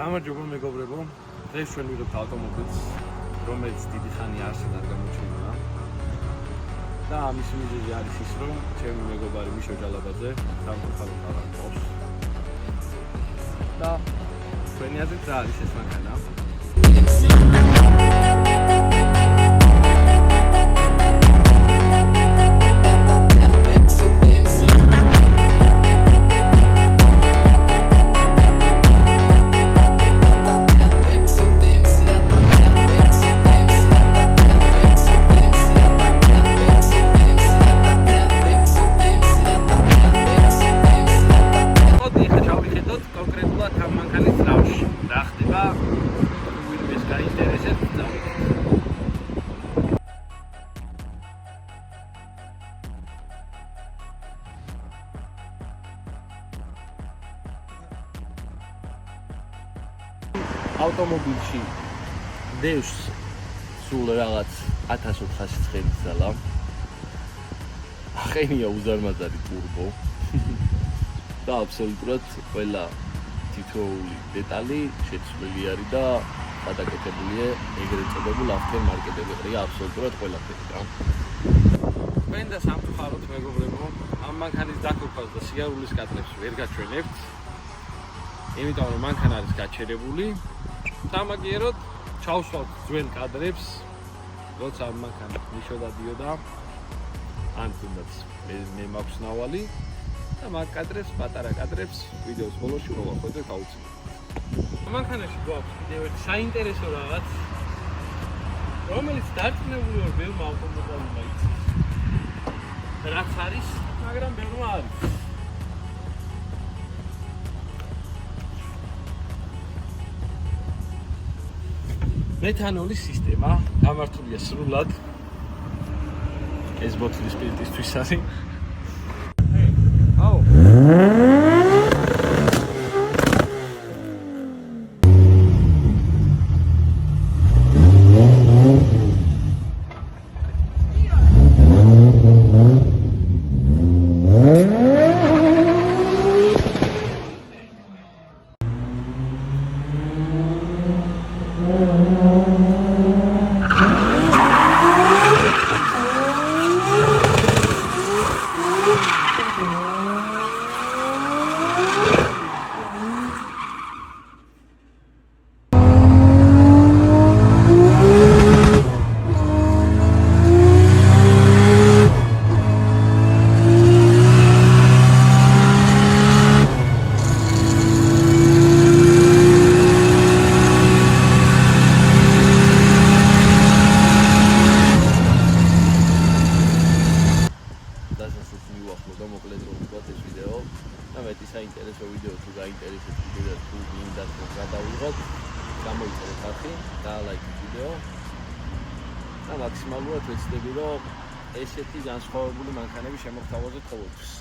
გამარჯობა მეგობრებო, დღეს ჩვენ ვიღებთ ავტომობილს, რომელიც დიდი ხანი არსად არ გამოჩენილა. და ამის მიზეზი არის ის, რომ ჩემი მეგობარი მიშო ჯალაბაძე სამწუხაროდ არ არის. და ჩვენი აზრით რა არის ეს მანქანა? ავტომობილში დევს სულ რაღაც 1400 ცხენის ძალა. ახენია უზარმაზარი ტურბო. და აბსოლუტურად ყველა თითოეული დეტალი შეცვლილი არის და გადაკეთებულია ეგრეთ წოდებულ aftermarket-ში, აბსოლუტურად ყველაფერი რა. თქვენ და სამწუხაროდ მეგობრებო, ამ მანქანის დაკურქვას და სიარულის კადრებს ვერ გაჩვენებთ. იმიტომ რომ მანქანა არის გაჩერებული. სამაგიეროდ ჩავსვათ ძველ კადრებს, როცა ამ მანქანა მიშო დადიოდა, ან თუნდაც მე მაქვს ნავალი და მაგ კადრებს, პატარა კადრებს ვიდეოს ბოლოში მოვახვედრეთ აუცილებლად. მანქანაში გვაქვს კიდევ ერთი საინტერესო რაღაც, რომელიც დარწმუნებული ვარ ბევრმა ავტომობილისტმა იცის. რაც არის, მაგრამ ბევრმა არ იცის. მეთანოლის სისტემა გამართულია სრულად. ეს ბოთლი სპირტისთვის არის. აუ. საინტერესო ვიდეო თუ გაინტერესებთ ვიდეო თუ მინდათ რომ გადავიღოთ, გამოიწერეთ ხალხი და ლაიქით ვიდეო. და მაქსიმალურად ვეცდები რომ ესეთი განსხვავებული მანქანები შემოგთავაზოთ ყოველთვის.